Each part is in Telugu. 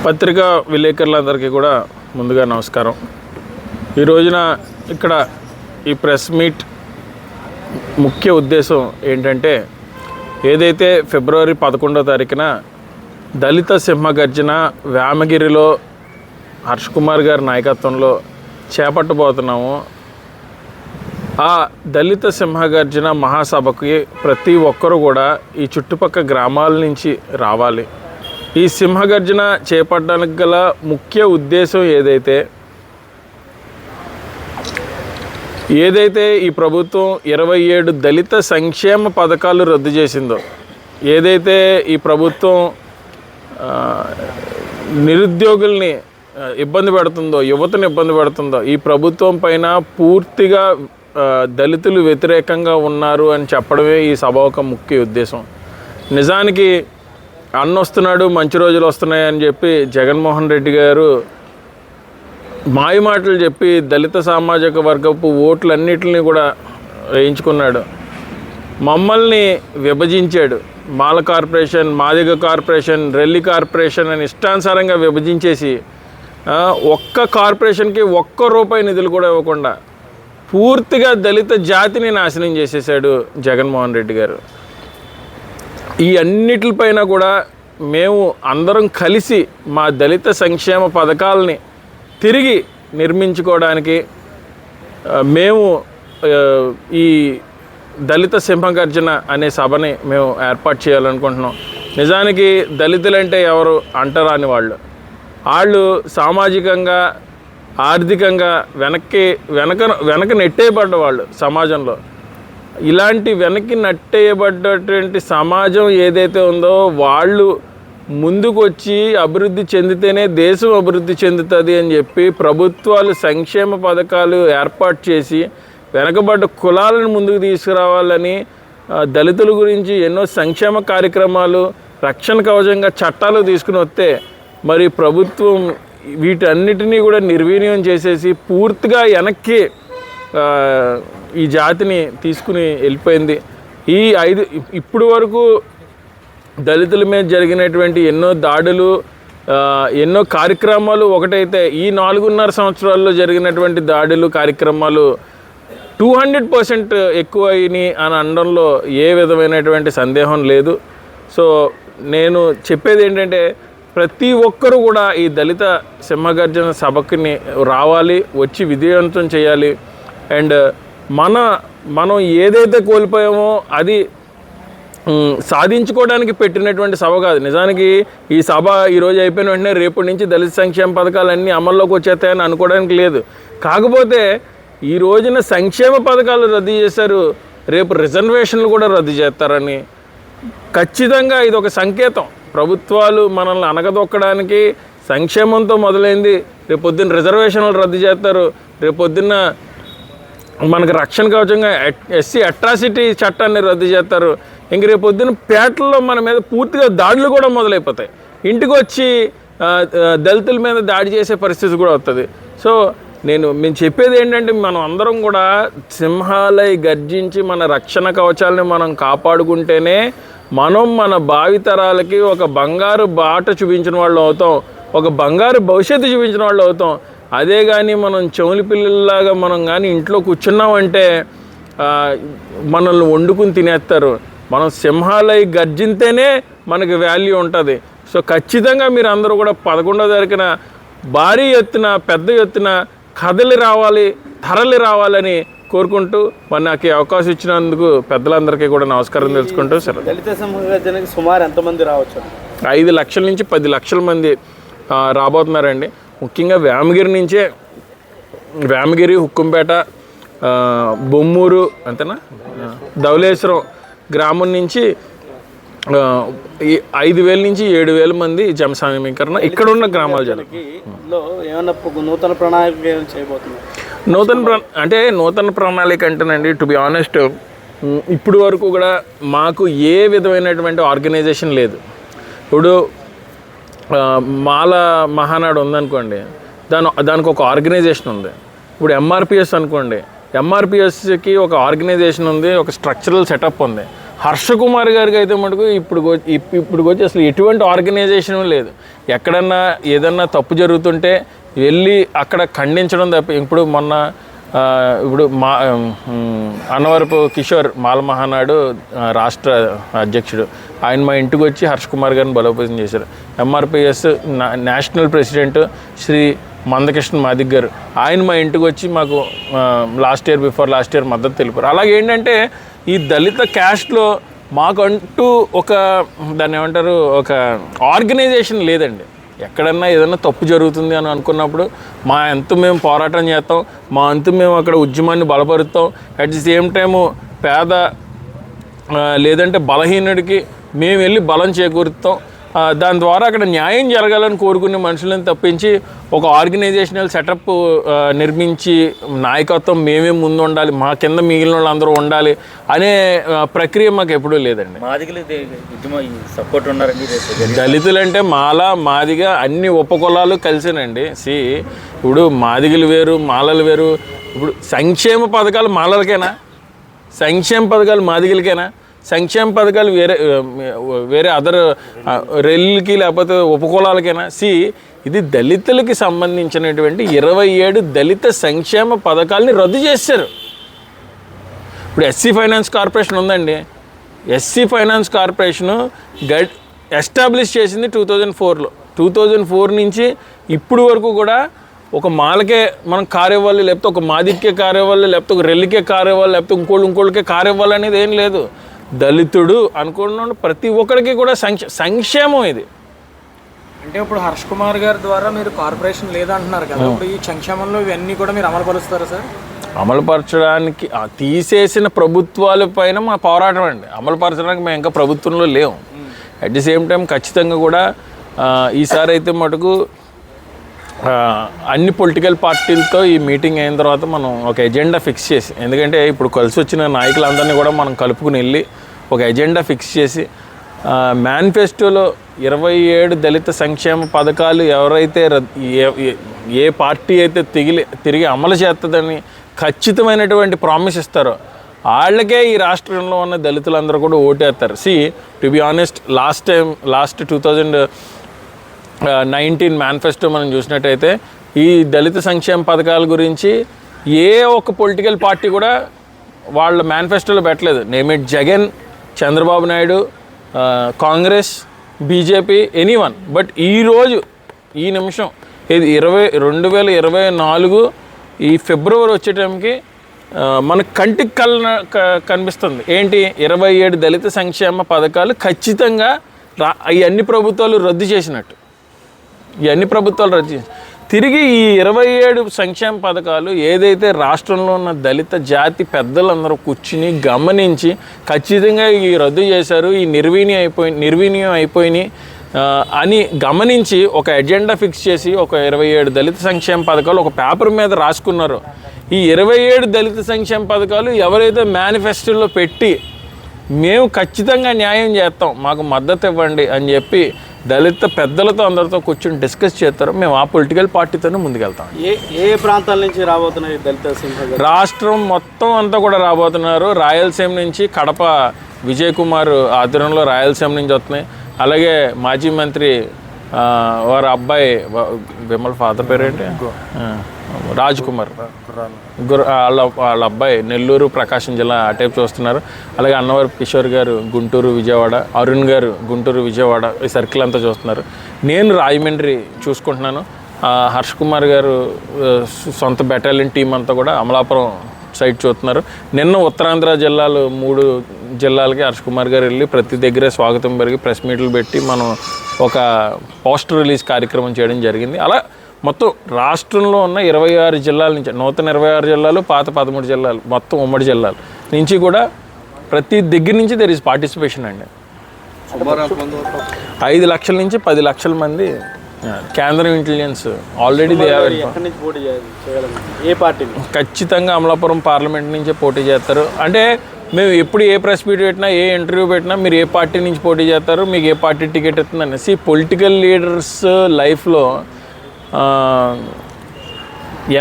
పత్రికా విలేకరులందరికీ కూడా ముందుగా నమస్కారం. ఈ రోజున ఇక్కడ ఈ ప్రెస్ మీట్ ముఖ్య ఉద్దేశం ఏంటంటే, ఏదైతే ఫిబ్రవరి 11వ తారీఖున దళిత సింహగర్జన వేమగిరిలో హర్ష్ కుమార్ గారి నాయకత్వంలో చేపట్టబోతున్నామో, ఆ దళిత సింహగర్జన మహాసభకి ప్రతి ఒక్కరూ కూడా ఈ చుట్టుపక్కల గ్రామాల నుంచి రావాలి. ఈ సింహగర్జన చేపట్టడానికి గల ముఖ్య ఉద్దేశం ఏదైతే ఈ ప్రభుత్వం 27 దళిత సంక్షేమ పథకాలు రద్దు చేసిందో, ఏదైతే ఈ ప్రభుత్వం నిరుద్యోగుల్ని ఇబ్బంది పెడుతుందో, యువతను ఇబ్బంది పెడుతుందో, ఈ ప్రభుత్వం పైన పూర్తిగా దళితులు వ్యతిరేకంగా ఉన్నారు అని చెప్పడమే ఈ సభ ఒక ముఖ్య ఉద్దేశం. నిజానికి అన్న వస్తున్నాడు, మంచి రోజులు వస్తున్నాయని చెప్పి జగన్మోహన్ రెడ్డి గారు మాయమాటలు చెప్పి దళిత సామాజిక వర్గపు ఓట్లన్నిటిని కూడా వేయించుకున్నాడు. మమ్మల్ని విభజించాడు. Mala corporation, Madiga corporation, Relli corporation అని ఇష్టానుసారంగా విభజించేసి ఒక్క కార్పొరేషన్కి ₹1 నిధులు కూడా ఇవ్వకుండా పూర్తిగా దళిత జాతిని నాశనం చేసేసాడు జగన్మోహన్ రెడ్డి గారు. ఈ అన్నిటిపైన కూడా మేము అందరం కలిసి మా దళిత సంక్షేమ పథకాలని తిరిగి నిర్మించుకోవడానికి మేము ఈ దళిత సింహగర్జన అనే సభని మేము ఏర్పాటు చేయాలనుకుంటున్నాం. నిజానికి దళితులంటే ఎవరు అంటరాని వాళ్ళు సామాజికంగా, ఆర్థికంగా వెనక నెట్టేయబడ్డ వాళ్ళు సమాజంలో. ఇలాంటి వెనక్కి నెట్టేయబడ్డటువంటి సమాజం ఏదైతే ఉందో, వాళ్ళు ముందుకు వచ్చి అభివృద్ధి చెందితేనే దేశం అభివృద్ధి చెందుతుంది అని చెప్పి ప్రభుత్వాలు సంక్షేమ పథకాలు ఏర్పాటు చేసి వెనకబడ్డ కులాలను ముందుకు తీసుకురావాలని దళితుల గురించి ఎన్నో సంక్షేమ కార్యక్రమాలు, రక్షణ కవచంగా చట్టాలు తీసుకుని వస్తే, మరి ప్రభుత్వం వీటన్నిటినీ కూడా నిర్వీర్యం చేసేసి పూర్తిగా వెనక్కి ఈ జాతిని తీసుకుని వెళ్ళిపోయింది. ఇప్పుడు వరకు దళితుల మీద జరిగినటువంటి ఎన్నో దాడులు, ఎన్నో కార్యక్రమాలు ఒకటైతే, ఈ 4.5 సంవత్సరాల్లో జరిగినటువంటి దాడులు, కార్యక్రమాలు 200% ఎక్కువ అయినాయి అని అనడంలో ఏ విధమైనటువంటి సందేహం లేదు. సో నేను చెప్పేది ఏంటంటే, ప్రతి ఒక్కరూ కూడా ఈ దళిత సింహగర్జన సభకి రావాలి, వచ్చి విజయవంతం చేయాలి. అండ్ మనం ఏదైతే కోల్పోయామో అది సాధించుకోవడానికి పెట్టినటువంటి సభ కాదు. నిజానికి ఈ సభ ఈరోజు అయిపోయిన వెంటనే రేపటి నుంచి దళిత సంక్షేమ పథకాలన్నీ అమల్లోకి వచ్చేస్తాయని అనుకోవడానికి లేదు. కాకపోతే ఈ రోజున సంక్షేమ పథకాలు రద్దు చేశారు, రేపు రిజర్వేషన్లు కూడా రద్దు చేస్తారని ఖచ్చితంగా ఇది ఒక సంకేతం. ప్రభుత్వాలు మనల్ని అనగదొక్కడానికి సంక్షేమంతో మొదలైంది, రేపొద్దున్న రిజర్వేషన్లు రద్దు చేస్తారు, రేపొద్దున్న మనకు రక్షణ కవచంగా ఎస్సీ అట్రాసిటీ చట్టాన్ని రద్దు చేస్తారు. ఇంక రేపొద్దున పేటల్లో మన మీద పూర్తిగా దాడులు కూడా మొదలైపోతాయి. ఇంటికి వచ్చి దళితుల మీద దాడి చేసే పరిస్థితి కూడా వస్తుంది. సో మేము చెప్పేది ఏంటంటే, మనం అందరం కూడా సింహాలై గర్జించి మన రక్షణ కవచాలని మనం కాపాడుకుంటేనే మనం మన భావితరాలకి ఒక బంగారు బాట చూపించిన వాళ్ళు అవుతాం, ఒక బంగారు భవిష్యత్తు చూపించిన వాళ్ళు అవుతాం. అదే కానీ మనం చెవులి పిల్లల్లాగా మనం కానీ ఇంట్లో కూర్చున్నామంటే మనల్ని వండుకుని తినేస్తారు. మనం సింహాలై గర్జింతేనే మనకి వాల్యూ ఉంటుంది. సో ఖచ్చితంగా మీరు అందరూ కూడా 11వ తారీఖున భారీ ఎత్తున, పెద్ద ఎత్తున కదలి రావాలి, తరలి రావాలని కోరుకుంటూ, మరి నాకు ఈ అవకాశం ఇచ్చినందుకు పెద్దలందరికీ కూడా నమస్కారం తెలుసుకుంటూ సరే. దళిత సింహగర్జనకి సుమారు ఎంతమంది రావచ్చు? 5 లక్షల నుంచి 10 లక్షల మంది రాబోతున్నారండి. ముఖ్యంగా వేమగిరి నుంచే, వేమగిరి, హుక్కుంపేట, బొమ్మూరు, అంతేనా, ధవళేశ్వరం గ్రామం నుంచి 5,000 నుంచి 7,000 మంది జన సమీకరణ ఇక్కడ ఉన్న గ్రామాల జనకి నూతన ప్రణాళిక చేయబోతున్నారు. నూతన ప్రణాళిక అంటేనండి, టు బి ఆనెస్ట్, ఇప్పుడు వరకు కూడా మాకు ఏ విధమైనటువంటి ఆర్గనైజేషన్ లేదు. ఇప్పుడు మాల మహానాడు ఉందనుకోండి, దానికి ఒక ఆర్గనైజేషన్ ఉంది. ఇప్పుడు ఎంఆర్పిఎస్ అనుకోండి, ఎంఆర్పిఎస్కి ఒక ఆర్గనైజేషన్ ఉంది, ఒక స్ట్రక్చరల్ సెటప్ ఉంది. హర్ష కుమార్ గారికి అయితే మటుకు ఇప్పుడు వచ్చి అసలు ఎటువంటి ఆర్గనైజేషన్ లేదు. ఎక్కడన్నా ఏదన్నా తప్పు జరుగుతుంటే వెళ్ళి అక్కడ ఖండించడం తప్ప ఇప్పుడు మొన్న అన్నవరపు కిషోర్ మాల మహానాడు రాష్ట్ర అధ్యక్షుడు ఆయన మా ఇంటికి వచ్చి హర్ష కుమార్ గారిని బలోపేతం చేశారు. ఎంఆర్పిఎస్ నేషనల్ ప్రెసిడెంట్ శ్రీ మందకృష్ణ మాదిక్ గారు ఆయన మా ఇంటికి వచ్చి మాకు లాస్ట్ ఇయర్ మద్దతు తెలిపారు. అలాగే ఏంటంటే ఈ దళిత క్యాస్ట్లో మాకంటూ ఒక దాన్ని ఏమంటారు ఒక ఆర్గనైజేషన్ లేదండి. ఎక్కడన్నా ఏదన్నా తప్పు జరుగుతుంది అని అనుకున్నప్పుడు మా అంతు మేము పోరాటం చేస్తాం, మా అంతు మేము అక్కడ ఉద్యమాన్ని బలపరుస్తాం. అట్ ది సేమ్ టైము పేద లేదంటే బలహీనుడికి మేము వెళ్ళి బలం చేకూరుస్తాం. దాని ద్వారా అక్కడ న్యాయం జరగాలని కోరుకునే మనుషులను తప్పించి ఒక ఆర్గనైజేషనల్ సెటప్ నిర్మించి నాయకత్వం మేమే ముందు ఉండాలి, మా కింద మిగిలిన వాళ్ళందరూ ఉండాలి అనే ప్రక్రియ మాకు ఎప్పుడూ లేదండి. సపోర్ట్ ఉన్నారండి. దళితులంటే మాదిగా అన్ని ఉపకులాలు కలిసినండి. ఇప్పుడు మాదిగలు వేరు, మాలలు వేరు. ఇప్పుడు సంక్షేమ పథకాలు మాలలకేనా? సంక్షేమ పథకాలు మాదిగలకేనా? సంక్షేమ పథకాలు వేరే అదర్ రెల్లుకి లేకపోతే ఉపకులాలకైనా ఇది దళితులకి సంబంధించినటువంటి 27 దళిత సంక్షేమ పథకాలని రద్దు చేశారు. ఇప్పుడు ఎస్సీ ఫైనాన్స్ కార్పొరేషన్ ఉందండి. ఎస్సీ ఫైనాన్స్ కార్పొరేషను ఎస్టాబ్లిష్ చేసింది 2004లో. 2004 నుంచి ఇప్పుడు వరకు కూడా ఒక మాలకే మనం కారు ఇవ్వాలి, లేకపోతే ఒక మాదికే కారు ఇవ్వాలి, లేకపోతే ఒక రెల్లికే కారు ఇవ్వాలి, లేకపోతే ఇంకోళ్ళకే కారు ఇవ్వాలి అనేది ఏం లేదు. దళితుడు అనుకున్న ప్రతి ఒక్కరికి కూడా సంక్షేమం ఇది. అంటే ఇప్పుడు హర్ష్ కుమార్ గారి ద్వారా మీరు కార్పొరేషన్ లేదంటున్నారు కదా, ఇప్పుడు ఈ సంక్షేమంలో ఇవన్నీ కూడా మీరు అమలుపరుస్తారా సార్? అమలుపరచడానికి తీసేసిన ప్రభుత్వాల పైన మా పోరాటం అండి. అమలుపరచడానికి మేము ఇంకా ప్రభుత్వంలో లేవు. అట్ ది సేమ్ టైం ఖచ్చితంగా కూడా ఈసారి అయితే మటుకు అన్ని పొలిటికల్ పార్టీలతో ఈ మీటింగ్ అయిన తర్వాత మనం ఒక ఎజెండా ఫిక్స్ చేసి, ఎందుకంటే ఇప్పుడు కలిసి వచ్చిన నాయకులందరినీ కూడా మనం కలుపుకుని వెళ్ళి ఒక ఎజెండా ఫిక్స్ చేసి మేనిఫెస్టోలో 27 దళిత సంక్షేమ పథకాలు ఎవరైతే ఏ పార్టీ అయితే తిరిగి అమలు చేస్తుందని ఖచ్చితమైనటువంటి ప్రామిస్ ఇస్తారో వాళ్ళకే ఈ రాష్ట్రంలో ఉన్న దళితులందరూ కూడా ఓటేస్తారు. To be honest last 2019 manifesto మనం చూసినట్టయితే ఈ దళిత సంక్షేమ పథకాల గురించి ఏ ఒక్క పొలిటికల్ పార్టీ కూడా వాళ్ళ మేనిఫెస్టోలో పెట్టలేదు. నేమిట్ Jagan, Chandrababu Naidu, Congress, BJP, anyone. But ఈరోజు ఈ నిమిషం ఇది 2024 ఈ ఫిబ్రవరి వచ్చే టైంకి మన కంటికి కనిపిస్తుంది ఏంటి, 27 దళిత సంక్షేమ పథకాలు ఖచ్చితంగా ఈ అన్ని ప్రభుత్వాలు రద్దు చేసినట్టు. తిరిగి ఈ 27 సంక్షేమ పథకాలు ఏదైతే రాష్ట్రంలో ఉన్న దళిత జాతి పెద్దలందరూ కూర్చుని గమనించి ఖచ్చితంగా ఈ రద్దు చేశారు, ఈ నిర్వీర్యం అయిపోయినాయి అని గమనించి ఒక ఎజెండా ఫిక్స్ చేసి ఒక 27 దళిత సంక్షేమ పథకాలు ఒక పేపర్ మీద రాసుకున్నారు. ఈ 27 దళిత సంక్షేమ పథకాలు ఎవరైతే మేనిఫెస్టోలో పెట్టి మేము ఖచ్చితంగా న్యాయం చేస్తాం, మాకు మద్దతు ఇవ్వండి అని చెప్పి దళిత పెద్దలతో అందరితో కూర్చొని డిస్కస్ చేస్తారు, మేము ఆ పొలిటికల్ పార్టీతోనే ముందుకెళ్తాం. ఏ ప్రాంతాల నుంచి రాబోతున్నాయి దళిత సంఘాలు? రాష్ట్రం మొత్తం అంతా కూడా రాబోతున్నారు. రాయలసీమ నుంచి కడప విజయ్ కుమార్ ఆధ్వర్యంలో రాయలసీమ నుంచి వస్తున్నాయి. అలాగే మాజీ మంత్రి వారి అబ్బాయి విమల్ ఫాదర్ పేరేంటి, రాజ్ కుమార్, వాళ్ళ అబ్బాయి నెల్లూరు, ప్రకాశం జిల్లా ఆ టైప్ చూస్తున్నారు. అలాగే అన్నవరపు కిషోర్ గారు గుంటూరు, విజయవాడ, అరుణ్ గారు గుంటూరు, విజయవాడ ఈ సర్కిల్ అంతా చూస్తున్నారు. నేను రాజమండ్రి చూసుకుంటున్నాను. హర్ష్ కుమార్ గారు సొంత బెటాలియన్ టీం అంతా కూడా అమలాపురం సైట్ చూస్తున్నారు. నిన్న ఉత్తరాంధ్ర జిల్లాలు 3 జిల్లాలకి హర్ష్ కుమార్ గారు వెళ్ళి ప్రతి దగ్గర స్వాగతం పెరిగి ప్రెస్ మీట్లు పెట్టి మనం ఒక పోస్టర్ రిలీజ్ కార్యక్రమం చేయడం జరిగింది. అలా మొత్తం రాష్ట్రంలో ఉన్న 26 జిల్లాల నుంచి, నూతన 26 జిల్లాలు, పాత 13 జిల్లాలు, మొత్తం ఉమ్మడి జిల్లాల నుంచి కూడా ప్రతి దగ్గర నుంచి దెర్ ఈజ్ పార్టిసిపేషన్ అండి. 5 లక్షల నుంచి 10 లక్షల మంది కేంద్రం ఇంటెలిజెన్స్ ఆల్రెడీ ఖచ్చితంగా అమలాపురం పార్లమెంట్ నుంచే పోటీ చేస్తారు. అంటే మేము ఎప్పుడు ఏ ప్రెస్ మీట్ పెట్టినా, ఏ ఇంటర్వ్యూ పెట్టినా మీరు ఏ పార్టీ నుంచి పోటీ చేస్తారు, మీకు ఏ పార్టీ టికెట్ ఇస్తుంది అనేసి పొలిటికల్ లీడర్స్ లైఫ్లో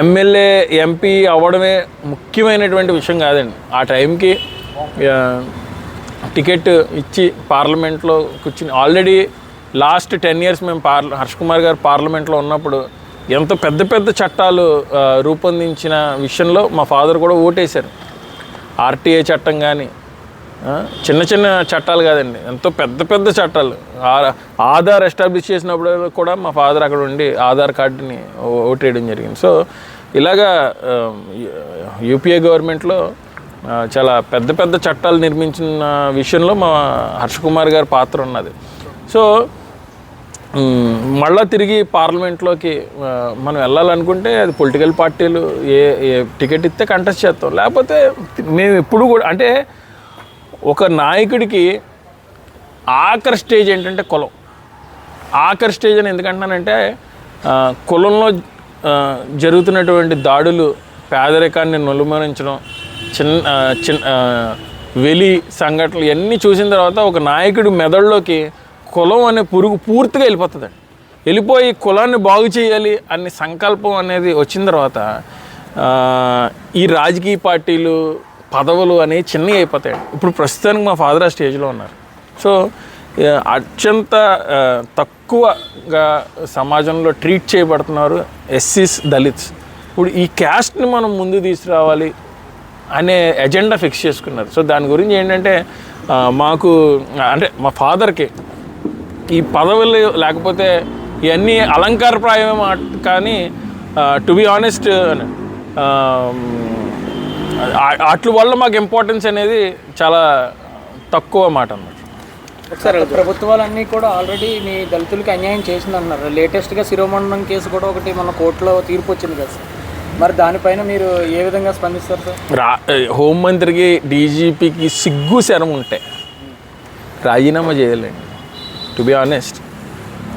ఎమ్మెల్యే, ఎంపీ అవ్వడమే ముఖ్యమైనటువంటి విషయం కాదండి. ఆ టైంకి టికెట్ ఇచ్చి పార్లమెంట్లో కూర్చుని ఆల్రెడీ లాస్ట్ 10 years మేము హర్ష్ కుమార్ గారు పార్లమెంట్లో ఉన్నప్పుడు ఎంతో పెద్ద పెద్ద చట్టాలు రూపొందించిన విషయంలో మా ఫాదర్ కూడా ఓటేశారు. ఆర్టీఐ చట్టం కానీ చిన్న చిన్న చట్టాలు కాదండి, ఎంతో పెద్ద పెద్ద చట్టాలు. ఆధార్ ఎస్టాబ్లిష్ చేసినప్పుడు కూడా మా ఫాదర్ అక్కడ ఉండి ఆధార్ కార్డుని ఓటేయడం జరిగింది. సో ఇలాగా యూపీఏ గవర్నమెంట్లో చాలా పెద్ద పెద్ద చట్టాలు నిర్మించిన విషయంలో మా హర్ష్ కుమార్ గారి పాత్ర ఉన్నది. సో మళ్ళీ తిరిగి పార్లమెంట్లోకి మనం వెళ్ళాలనుకుంటే అది పొలిటికల్ పార్టీలు ఏ టికెట్ ఇస్తే కంటెస్ట్ చేస్తాం, లేకపోతే మేము ఎప్పుడు కూడా అంటే ఒక నాయకుడికి ఆఖరి స్టేజ్ ఏంటంటే కులం. ఆఖరి స్టేజ్ అని ఎందుకంటున్నానంటే కులంలో జరుగుతున్నటువంటి దాడులు, పేదరికాన్ని నులుమరించడం, వెలి సంఘటనలు ఇవన్నీ చూసిన తర్వాత ఒక నాయకుడి మెదడులోకి కులం అనే పురుగు పూర్తిగా వెళ్ళిపోతుందండి. వెళ్ళిపోయి కులాన్ని బాగు చేయాలి అనే సంకల్పం అనేది వచ్చిన తర్వాత ఈ రాజకీయ పార్టీలు పదవులు అనేవి చిన్నవి అయిపోతాయండి. ఇప్పుడు ప్రస్తుతానికి మా ఫాదర్ ఆ స్టేజ్లో ఉన్నారు. సో అత్యంత తక్కువగా సమాజంలో ట్రీట్ చేయబడుతున్నారు ఎస్సీస్, దళిత్స్. ఇప్పుడు ఈ క్యాస్ట్ని మనం ముందు తీసుకురావాలి అనే ఎజెండా ఫిక్స్ చేసుకున్నారు. సో దాని గురించి ఏంటంటే మాకు అంటే మా ఫాదర్కి ఈ పదవులు లేకపోతే ఇవన్నీ అలంకారప్రాయమే కానీ టు బి ఆనెస్ట్ వాటి వల్ల మాకు ఇంపార్టెన్స్ అనేది చాలా తక్కువ మాట అన్నమాట. ఒకసారి ప్రభుత్వాలన్నీ కూడా ఆల్రెడీ మీ దళితులకి అన్యాయం చేసిందన్నారు. లేటెస్ట్గా శిరోమండనం కేసు కూడా ఒకటి మన కోర్టులో తీర్పు వచ్చింది కదా సార్, మరి దానిపైన మీరు ఏ విధంగా స్పందిస్తారు సార్? హోంమంత్రికి, డీజీపీకి సిగ్గు శరం ఉంటే రాజీనామా చేయాలండి, టు బి ఆనెస్ట్.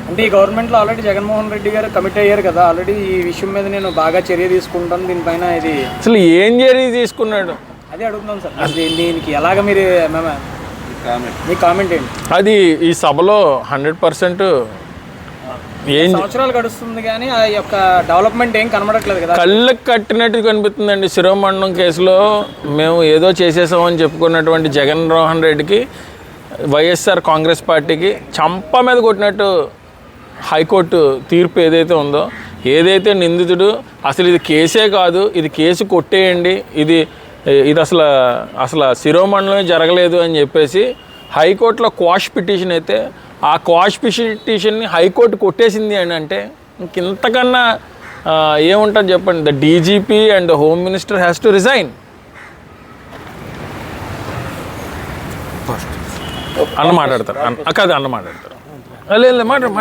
అంటే ఈ గవర్నమెంట్లో ఆల్రెడీ జగన్మోహన్ రెడ్డి గారు కమిట్ అయ్యారు కదా, ఆల్రెడీ ఈ విషయం మీద నేను బాగా చర్య తీసుకుంటాను, దీనిపైన ఇది అసలు ఏం చర్య తీసుకున్నాడు అదే అడుగుతున్నాను సార్. దీనికి ఎలాగ మీరు మీ కామెంట్ ఏంటి? అది ఈ సభలో 100% ఏం సంవత్సరాలు గడుస్తుంది కానీ ఆ యొక్క డెవలప్మెంట్ ఏం కనబడట్లేదు కదా. కళ్ళకి కట్టినట్టు కనిపిస్తుందండి. శిరోమండలం కేసులో మేము ఏదో చేసేసామని చెప్పుకున్నటువంటి జగన్మోహన్ రెడ్డికి, వైఎస్ఆర్ కాంగ్రెస్ పార్టీకి చంప మీద కొట్టినట్టు హైకోర్టు తీర్పు ఏదైతే ఉందో, ఏదైతే నిందితుడు అసలు ఇది కేసే కాదు, ఇది కేసు కొట్టేయండి, ఇది అసలు శిరోమండలమే జరగలేదు అని చెప్పేసి హైకోర్టులో క్వాష్ పిటిషన్ అయితే ఆ క్వాష్ పిటిషన్ని హైకోర్టు కొట్టేసింది అని అంటే ఇంతకన్నా ఏముంటుంది చెప్పండి. The DGP and the home minister has to resign అన్న మాట్లాడతారు. కాదు అన్న మాట్లాడతారు. లేదు మాట్లాడు